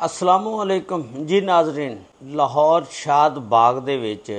अस्सलामुअलैकुम जी नाजरीन। लाहौर शाद बाग दे विच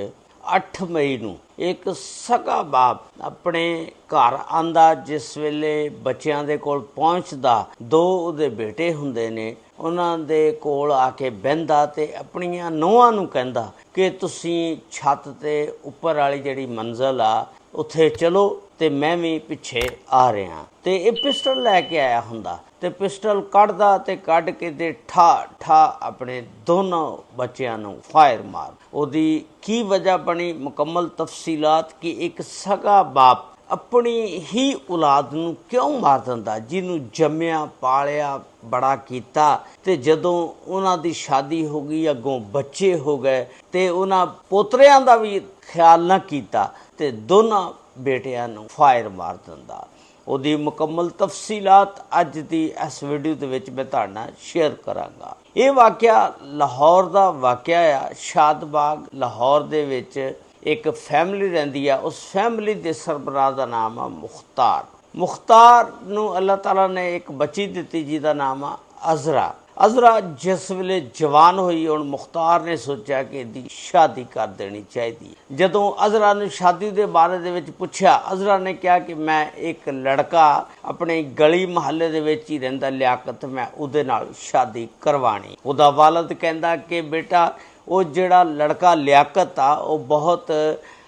8 मई नूं एक सगा बाप अपने घर आंदा, जिस वेले बच्चों दे कोल पहुंचदा, दो उहदे बेटे हुंदे ने, उन्हां दे कोल आके बहिंदा ते अपणियां नूहां नूं कहंदा कि तुसीं छत ते उपर वाली जिहड़ी मंजिल आ उत्थे चलो ते मैं भी पिछे आ रहा। ते ये पिस्टल लैके आया हुंदा ते पिस्टल कढ़दा ते कढ़ के ते ठा ठा अपने दोनों बच्चों नूं फायर मार। उहदी की वजह बनी, मुकम्मल तफसीलात कि एक सगा बाप अपनी ही औलाद नूं क्यों मार दिंदा, जिन्हों जम्मिया पालिया बड़ा कीता ते जदों उन्हां दी शादी हो गई, अगों बच्चे हो गए ते उन्हां पोतरियां दा भी ख्याल ना कीता ते दोनों बेटियां नूं फायर मार दिंदा। उहदी मुकम्मल तफसीलात अज दी इस वीडियो दे विच मैं तुहाडे नाल शेयर करांगा। ये वाक़या लाहौर दा वाक़या आ। शादबाग लाहौर दे विच एक फैमिली रहिंदी आ। उस फैमिली दे सरबराह दा नाम आ मुख्तार। मुख्तार नूं अल्लाह ताला ने एक बच्ची दित्ती जिहदा नाम आ अज़रा। अज़रा जिस वेले जवान हुई, हुण मुख्तार ने सोचा कि इहदी शादी कर देनी चाहिए। जदों अज़रा ने शादी के बारे दे विच पुछया, अज़रा ने कहा कि मैं एक लड़का अपने गली महल्ले दे विच ही रहिंदा लियाकत, मैं उहदे नाल शादी करवानी। उहदा वालिद कहंदा कि बेटा वो जिहड़ा लड़का लियाकत आ वो बहुत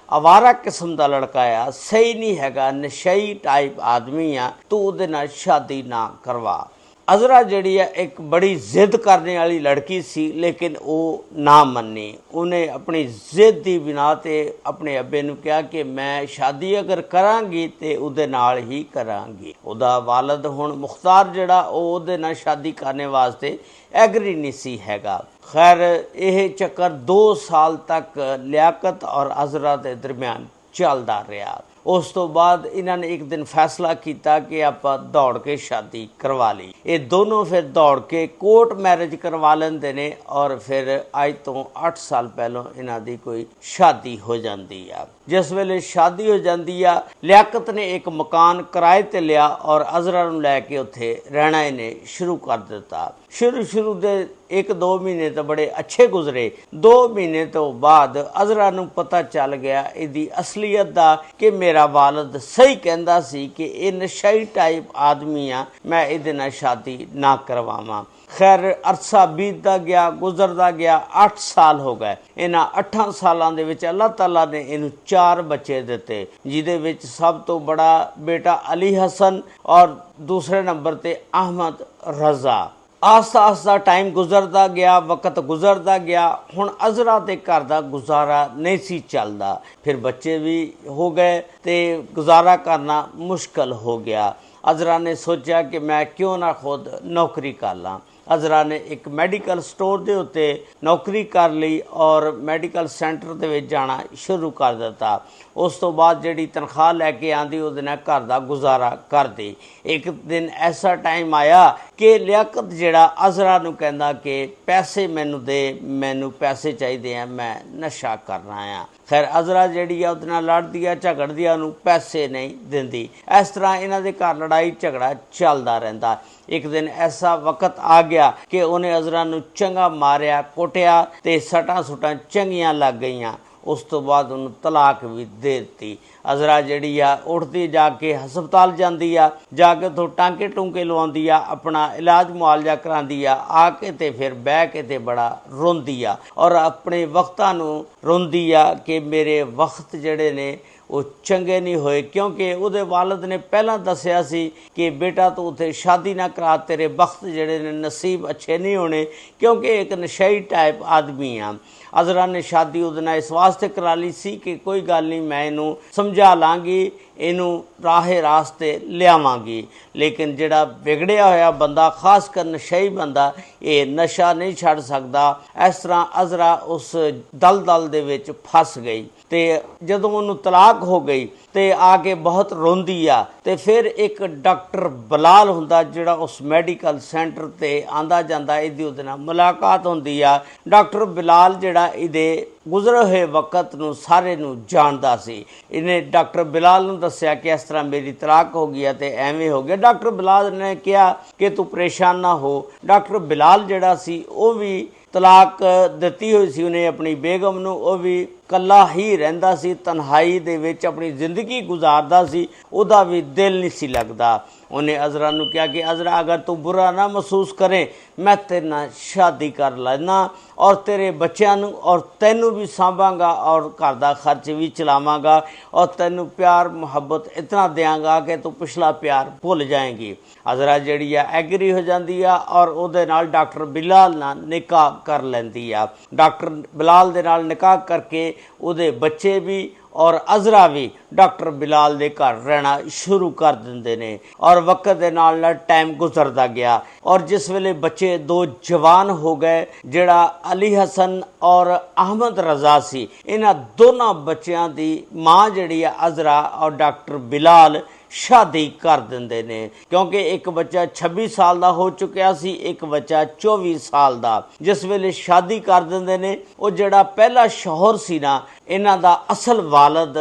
आवारा किस्म का लड़का आ, सही नहीं हैगा, नशई टाइप आदमी आ, तू उहदे नाल शादी ना करवा। अज़रा जिहड़ी है एक बड़ी जिद करने वाली लड़की सी, लेकिन वो ना मन्नी। उन्हें अपनी जिद की बिना ते अपने अब्बे नूं कहा कि मैं शादी अगर करांगी ते उहदे नाल ही करांगी। उहदा वालिद हुण मुख्तार जिहड़ा उहदे नाल शादी करने वास्ते एग्री नहीं सी हैगा। खैर यह चक्कर 2 साल तक लियाकत और अज़रा के दरम्यान चलता रहा। उस तो बाद इन्होंने एक दिन फैसला किया कि आप दौड़ के शादी करवा ली। ये दोनों फिर दौड़ के कोर्ट मैरिज करवा लेंदे ने और फिर अज तो 8 साल पहलों इन्हां दी कोई शादी हो जाती है। जिस वेले शादी हो जाती है, लियाकत ने एक मकान किराए ते लिया और अज़रा नूं लैके उत्थे रहना इन्हें शुरू कर दिता। शुरू दे 1-2 महीने तो बड़े अच्छे गुजरे। 2 महीने तो बाद अज़रा नूं पता चल गया इहदी असलीयत दा कि मेरा वालिद सही कहंदा सी कि ये नशाई टाइप आदमी आ, मैं इहदे नाल शादी ना करवावां। खैर अरसा बीतदा गया, गुजरदा गया, 8 साल हो गए। इन्हां 8 सालां दे विच अल्लाह ताला ने इनू 4 बच्चे दिते, जिहदे विच सब तो बड़ा बेटा अली हसन और दूसरे नंबर ते अहमद रज़ा। आस्ता आस्ता टाइम गुजरता गया, वक्त गुजरता गया। हुण अज़रा दे घर दा गुजारा नहीं सी चलदा, फिर बच्चे भी हो गए ते गुजारा करना मुश्किल हो गया। अज़रा ने सोचा कि मैं क्यों ना खुद नौकरी कर ला। अज़रा ने एक मैडिकल स्टोर दे उत्ते नौकरी कर ली और मैडिकल सेंटर दे विच जाना शुरू कर दिता। उस तो बाद जिहड़ी तनख्वाह लैके आंदी उहदे नाल घर दा गुजारा करदी। एक दिन ऐसा टाइम आया कि लियाकत जिहड़ा अज़रा नूं कहंदा कि पैसे मैनू दे, मैनू पैसे चाहिए हैं, मैं नशा करना आ। खैर अज़रा जिहड़ी आ उहदे नाल लड़दी आ, झगड़दी आ, उहनूं पैसे नहीं दिंदी। इस तरह इन्हां दे घर लड़ाई झगड़ा चलदा रहिंदा। एक दिन ऐसा वक्त आ गया कि उन्हें अज़रा नूं चंगा मारिया, कुटिया ते सटां सुटां चंगियां लग गईयां। उस तो बाद उन्होंने तलाक भी दे दी। अज़रा जिहड़ी आ उठदी जाके हस्पताल जांदी आ, जाके तो टांके टूंके लवाउंदी आ, अपना इलाज मुआलजा करांदी आ, आके ते फिर बह के ते बड़ा रोंदी आ और अपने वक्तां नूं रोंदी आ कि मेरे वक्त जिहड़े ने वो चंगे नहीं होए, क्योंकि उहदे वालिद ने पहला दसिया सी कि बेटा तू उत्थे शादी ना करा, तेरे वक्त जिहड़े ने नसीब अच्छे नहीं होने, क्योंकि एक नशई टाइप आदमी आ। अज़रा ने शादी उहदे नाल इस वास्ते करा ली सी कि कोई गल नहीं, मैं इनू समझा लांगी, इनू राहे रास्ते लियावांगी। लेकिन जिहड़ा बिगड़िया होया बंदा, खास कर नशई बंदा, ये नशा नहीं छड़ सकदा। इस तरह अज़रा उस दलदल दे विच फस गई ते जदों उहनूं तलाक हो गई ते आके बहुत रोंदी आ। ते फिर एक डॉक्टर बिलाल हुंदा जिहड़ा उस मैडिकल सेंटर ते आंदा जांदा, इहदी उहदे नाल मुलाकात हुंदी आ। डॉक्टर बिलाल जिहड़ा इहदे गुजरे हुए वक्त नूं सारे नूं जानदा सी। इन्हें डॉक्टर बिलाल नूं दस्या कि इस तरह मेरी तलाक हो गई है ते एवें हो गया। डॉक्टर बिलाल ने कहा कि तू परेशान ना हो। डॉक्टर बिलाल जिहड़ा सी वो भी तलाक दित्ती हुई सी उन्हें अपनी बेगम नूं, वो भी कला ही रहिंदा सी, तन्हाई दे विच अपनी जिंदगी गुजारदा सी, उहदा भी दिल नहीं सी लगदा। उन्हें अजरा नूं कहा कि अजरा अगर तू बुरा ना महसूस करें मैं तेरे नाल शादी कर लैना और तेरे बच्चों नूं और तैनूं भी सांभांगा और घर दा खर्च भी चलावांगा और तैनूं प्यार मुहब्बत इतना देंगा कि तू पिछला प्यार भुल जाएगी। अजरा जिहड़ी आ एग्री हो जाती है और उहदे नाल डॉक्टर बिलाल नाल निकाह कर लैंदी आ। डॉक्टर बिलाल दे नाल निकाह करके उहदे बच्चे भी और अजरा भी डॉक्टर बिलाल दे घर रहना शुरू कर देंदे ने और वक्त दे नाल टाइम गुजरदा गया और जिस वेले बच्चे दो जवान हो गए, जिहड़ा अली हसन और अहमद रजा सी, इन्हां दोनों बच्चों की माँ जिहड़ी अजरा और डॉक्टर बिलाल शादी कर देंदे ने, क्योंकि एक बच्चा 26 साल का हो चुकिया सी, एक बच्चा 24 साल का। जिस वेले शादी कर देंदे ने वो जिहड़ा पहला शौहर सी ना, इन्हां दा असल वालद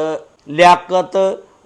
लियाकत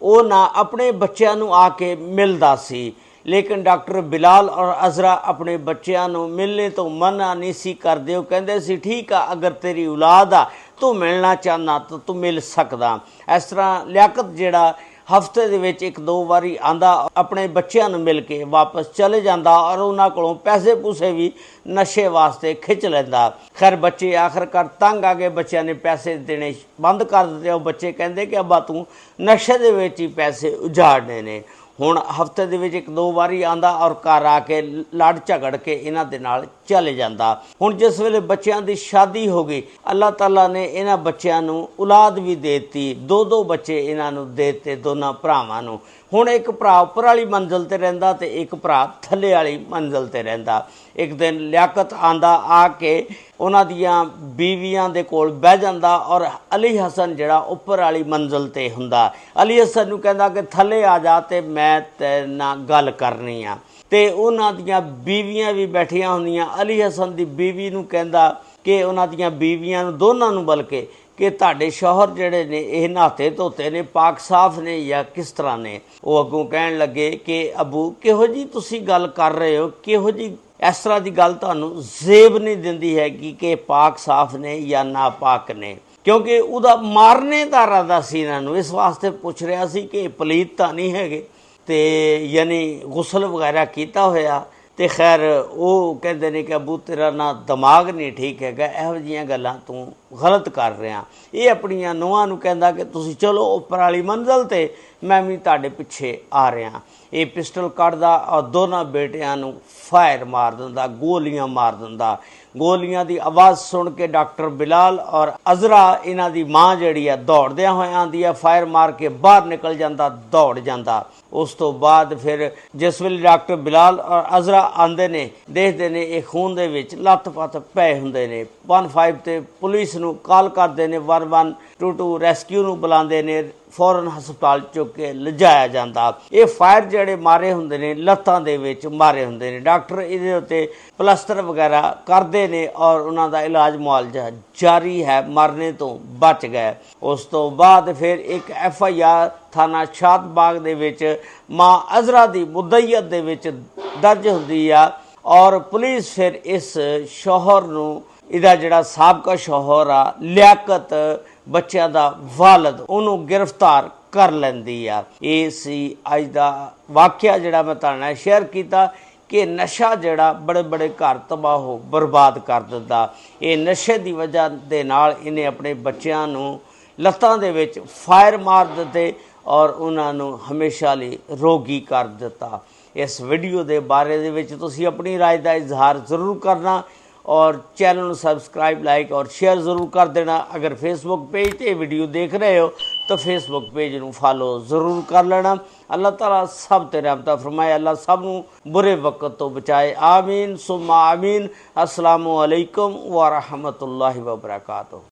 वो ना अपने बच्चों नूं आके मिलदा सी, लेकिन डॉक्टर बिलाल और अजरा अपने बच्चों नूं मिलने तो मना नहीं सी करदे। वो कहंदे सी ठीक आ, अगर तेरी औलाद आ तू मिलना चाहना तो तू मिल सकदा। इस तरह लियाकत जिहड़ा हफ्ते दे विच एक दो वारी आंदा, अपने बच्चों नूं मिल के वापस चले जांदा और उन्हां कोलों पैसे पूसे भी नशे वास्ते खिच लैंदा। खैर बच्चे आखिरकार तंग आ गए, बच्चों ने पैसे देने बंद कर दिते। और बच्चे कहंदे कि अब्बा तू नशे दे विच ही पैसे उजाड़ने ने। हुण हफ्ते दे विच एक दो वारी आंदा और घर आके लड़ झगड़ के इन्हां दे नाल चले जांदा। हुण जिस वेले बच्चों की शादी हो गई, अल्लाह ताला ने इन्हां बच्चों नूं औलाद भी देती, दो दो बच्चे इन्हां नूं देते दोनों भरावां नूं। हुण एक भरा उपर वाली मंजिल ते रहिंदा ते एक भरा थल्ले वाली मंजिल ते रहिंदा। एक दिन लियाकत आंदा, आके उन्हां दियां बीवियां दे कोल बह जांदा और अली हसन जिहड़ा उपर वाली मंजिल ते हुंदा। अली हसन नूं कहंदा कि थल्ले आ जा ते मैं तेरे नाल गल करनी आ। ते उन्हां दियां बीवियां भी बैठियां हुंदियां। अली हसन दी बीवी नूं कहंदा कि उन्हां दियां बीवियां नूं दोनां नूं बल्कि कि तुहाडे शौहर जिहड़े ने इह नहाते धोते ने, पाक साफ ने या किस तरह ने। वो अगों कहण लगे कि अबू किहो जी तुसीं गल कर रहे हो, किहो जी इस तरह की गल तुहानूं जेब नहीं दिंदी हैगी कि पाक साफ ने या नापाक ने, क्योंकि उहदा मारने दा इरादा सी इन्हां नूं। इस वास्ते पुछ रहा सी कि पलीत तां नहीं हैगे ते यानी गुसल वगैरह कीता होया। तो खैर वो कहते हैं कि अबू तेरा ना दिमाग नहीं ठीक है, इहो जिहियां गल्लां तू गलत कर रहा। ये अपनियां नूहां नूं कहंदा कि तुसीं चलो उपर वाली मंजिल ते, मैं भी तुहाडे पिछे आ रहा। ये पिस्टल कढ़दा और दोनों बेटियां नूं फायर मार दिंदा, गोलियां मार दिंदा। गोलियां दी आवाज़ सुन के डॉक्टर बिलाल और अजरा इन्हां दी माँ जिहड़ी है दौड़दियां होई आंदी है, फायर मार के बाहर निकल जांदा, दौड़ जांदा। उस तो बाद फिर जिस वेले डॉक्टर बिलाल और अजरा आंदे ने, देखते ने ये खून दे विच लत्त पत्त पए हुंदे ने। 15 ते पुलिस नूं कॉल करदे ने, 1122 रेस्क्यू नूं बुलांदे ने, फौरन हस्पताल चुक के लिजाया जाता। ये फायर जिहड़े मारे हुंदे ने लत्तां दे विच मारे हुंदे ने। डॉक्टर इहदे उत्ते प्लस्तर वगैरह करदे ने और उन्हां दा इलाज मुआलजा जारी है, मरने तो बच गए। उस तो बाद फिर एक FIR थाना शादबाग दे विच मां अजरा दी मुद्दईयत दे विच दर्ज हुंदी आ और पुलिस फिर इस शौहर नूं, इहदा जिहड़ा साबका शौहर आ लियाकत बच्चों का वालद, उन्होंने गिरफ्तार कर लैंदी आ। ये सी अज दा वाक़या जिहड़ा मैं तुहाडे नाल शेयर कीता कि नशा जिहड़ा बड़े बड़े घर तबाह हो बर्बाद कर दिंदा। ये नशे की वजह दे नाल इन्हें अपने बच्चों नूं लत्तां दे विच फायर मार दिते और उन्होंने हमेशा लई रोगी कर दिता। इस वीडियो के बारे दे विच तुसीं अपनी राय का इजहार जरूर करना और चैनल सब्सक्राइब, लाइक और शेयर ज़रूर कर देना। अगर फेसबुक पेज ते वीडियो देख रहे हो तो फेसबुक पेज नूं फॉलो ज़रूर कर लेना। अल्लाह ताला सब ते रहमत फरमाए, अल्लाह सब नूं बुरे वक्त तो बचाए। आमीन सुम्मा आमीन। अस्सलामु अलैकुम व रहमतुल्लाहि व बरकातुहू।